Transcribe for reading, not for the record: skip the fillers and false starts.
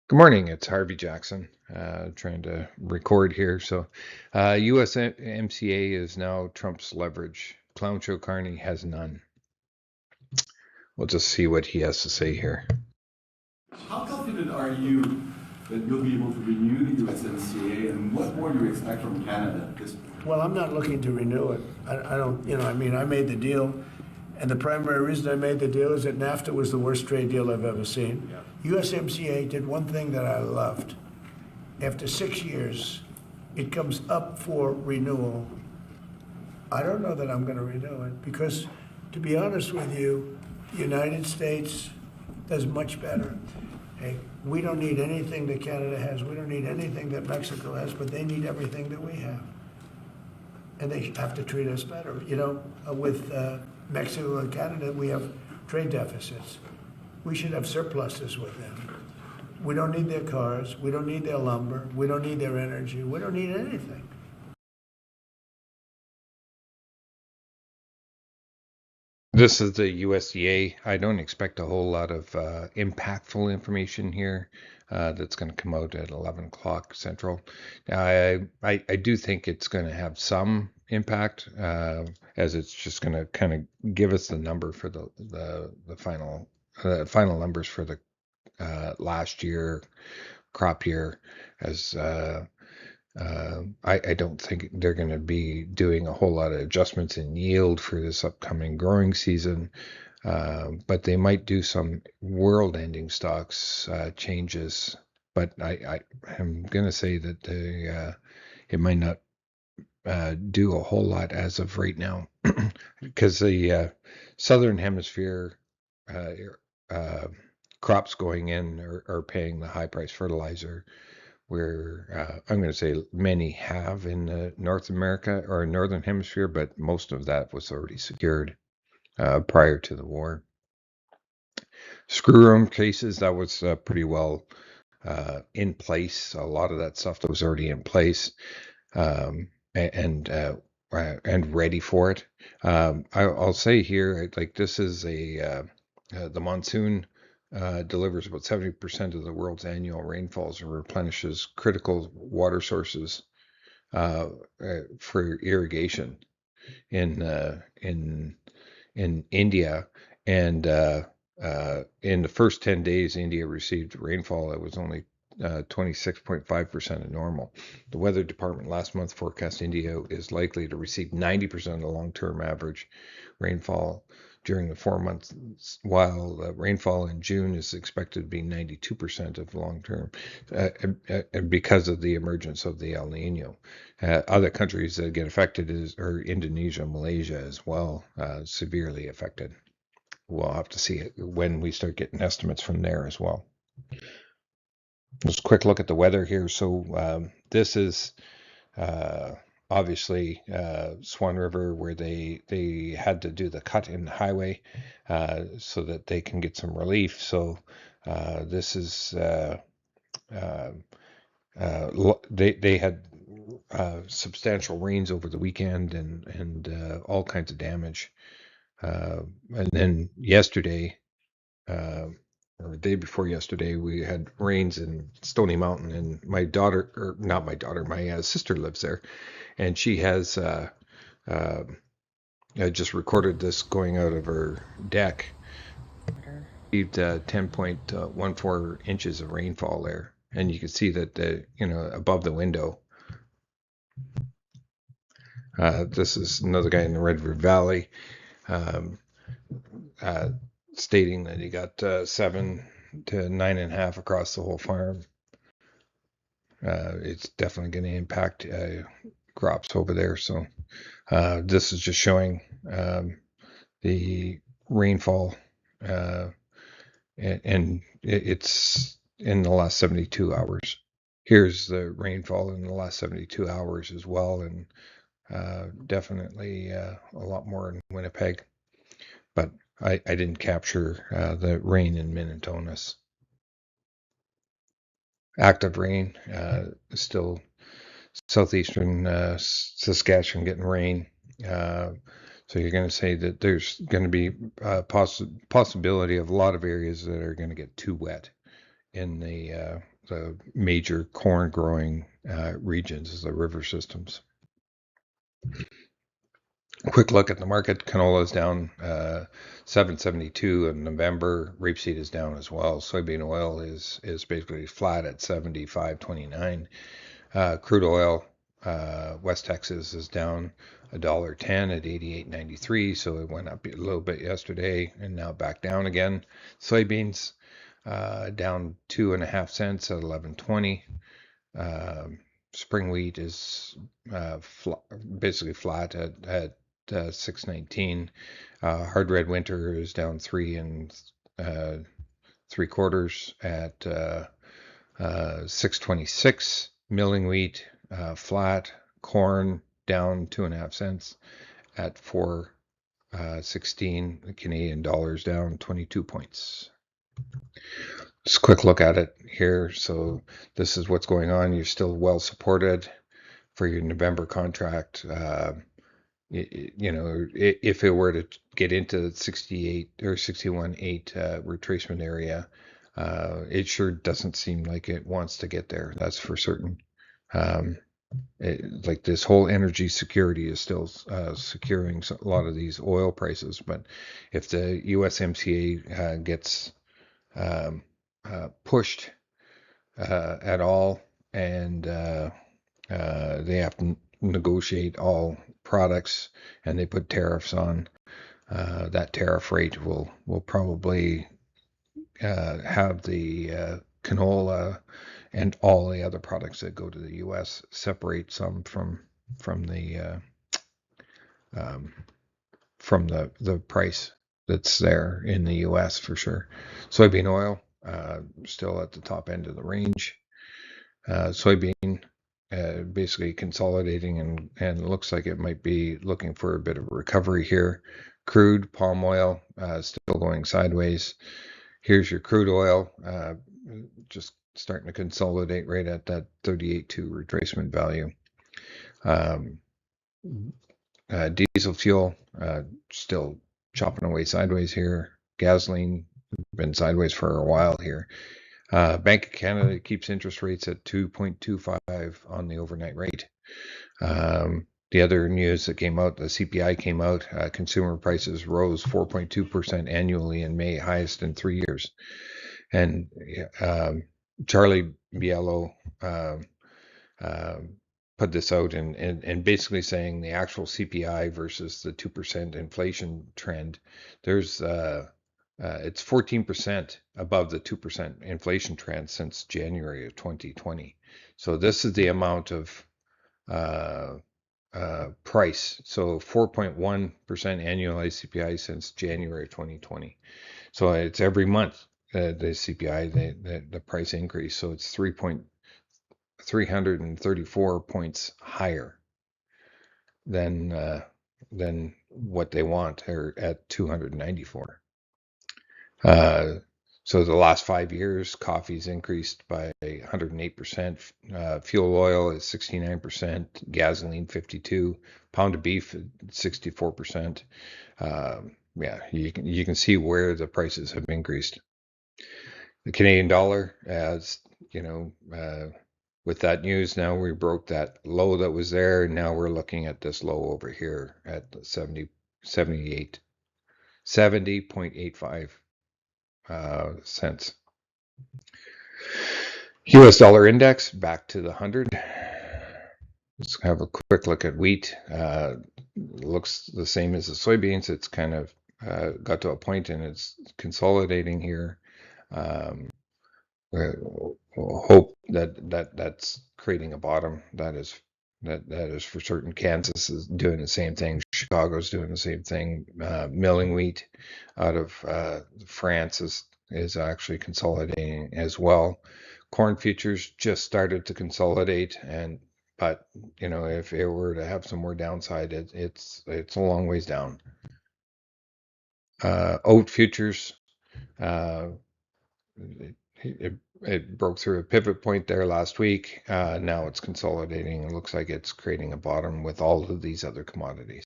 Good morning. It's Harvey Jackson, trying to record here. USMCA is now Trump's leverage. Clownshow Carney has none. We'll just see what he has to say here. How confident are you that you'll be able to renew the USMCA, and what more do you expect from Canada at this point? Well, I'm not looking to renew it. I don't, I made the deal, and the primary reason I made the deal is that NAFTA was the worst trade deal I've ever seen. Yeah. USMCA did one thing that I loved. After 6 years, it comes up for renewal. I don't know that I'm going to renew it because, to be honest with you, the United States does much better. Hey, we don't need anything that Canada has. We don't need anything that Mexico has, but they need everything that we have. And they have to treat us better. With Mexico and Canada, we have trade deficits. We should have surpluses with them. We don't need their cars. We don't need their lumber. We don't need their energy. We don't need anything. This is the USDA. I don't expect a whole lot of impactful information here that's going to come out at 11 o'clock Central. I do think it's going to have some impact, as it's just going to kind of give us the number for the final numbers for the last year crop year. As I don't think they're going to be doing a whole lot of adjustments in yield for this upcoming growing season, but they might do some world-ending stocks changes. But I'm going to say that it might not do a whole lot as of right now, because the southern hemisphere crops going in are paying the high price fertilizer, where I'm going to say many have in North America or Northern Hemisphere, but most of that was already secured prior to the war. Screw room cases, that was pretty well in place. A lot of that stuff that was already in place, and ready for it. I'll say here, like, this is the monsoon delivers about 70% of the world's annual rainfalls and replenishes critical water sources for irrigation in India. And in the first 10 days, India received rainfall that was only 26.5% of normal. The weather department last month forecast India is likely to receive 90% of the long-term average rainfall during the 4 months, while rainfall in June is expected to be 92% of long-term, because of the emergence of the El Nino. Other countries that get affected are Indonesia, Malaysia as well, severely affected. We'll have to see it when we start getting estimates from there as well. Just a quick look at the weather here. So this is obviously Swan River, where they had to do the cut in the highway so that they can get some relief. So this is they had substantial rains over the weekend and all kinds of damage. And then yesterday, or the day before yesterday, we had rains in Stony Mountain, and my daughter, or not my daughter, my sister lives there, and she has just recorded this going out of her deck. Received 10.14 inches of rainfall there, and you can see that above the window. This is another guy in the Red River Valley, stating that he got 7 to 9.5 across the whole farm. It's definitely going to impact crops over there. So this is just showing the rainfall, and it's in the last 72 hours. Here's the rainfall in the last 72 hours as well, and definitely a lot more in Winnipeg. But I didn't capture the rain in Minnetonka. Active rain, still southeastern Saskatchewan getting rain. So you're going to say that there's going to be a possibility of a lot of areas that are going to get too wet in the major corn growing regions, the river systems. Quick look at the market. Canola is down 772 in November. Rapeseed is down as well. Soybean oil is basically flat at 75.29. Crude oil, West Texas is down $1.10 at 88.93. So it went up a little bit yesterday and now back down again. Soybeans down 2.5 cents at 11.20. Spring wheat is basically flat at 6.19. Hard red winter is down 3.75 at 6.26. Milling wheat flat. Corn down 2.5 cents at 4.16. The Canadian dollar's down 22 points. Just a quick look at it here. So this is what's going on. You're still well supported for your November contract. If it were to get into 68 or 61.8 retracement area, it sure doesn't seem like it wants to get there. That's for certain. Like this whole energy security is still securing a lot of these oil prices. But if the USMCA gets pushed at all, and they have to negotiate all products, and they put tariffs on, that tariff rate will probably have the canola and all the other products that go to the U.S. separate some from the price that's there in the U.S. for sure. Soybean oil still at the top end of the range. Soybean basically consolidating and looks like it might be looking for a bit of a recovery here. Crude palm oil still going sideways. Here's your crude oil just starting to consolidate right at that 38.2 retracement value. Diesel fuel still chopping away sideways here. Gasoline been sideways for a while here. Bank of Canada keeps interest rates at 2.25 on the overnight rate. The other news that came out, the CPI came out, consumer prices rose 4.2% annually in May, highest in 3 years. And Charlie Biello put this out and basically saying the actual CPI versus the 2% inflation trend, there's it's 14% above the 2% inflation trend since January of 2020. So this is the amount of price. So 4.1% annualized CPI since January of 2020. So it's every month the CPI, the price increase. So it's 334 points higher than what they want, or at 294. So the last 5 years, coffee's increased by 108%. Fuel oil is 69%. Gasoline 52%. Pound of beef 64%. Yeah, you can see where the prices have increased. The Canadian dollar, as you know, with that news, now we broke that low that was there. And now we're looking at this low over here at 70.85 cents. US dollar index back to the 100. Let's have a quick look at wheat. Looks the same as the soybeans. It's kind of got to a point and it's consolidating here. We'll hope that's creating a bottom. That is for certain. Kansas is doing the same thing. Chicago's doing the same thing. Milling wheat out of France is actually consolidating as well. Corn futures just started to consolidate, but if it were to have some more downside, it's a long ways down. Oat futures. It broke through a pivot point there last week. Now it's consolidating. It looks like it's creating a bottom with all of these other commodities.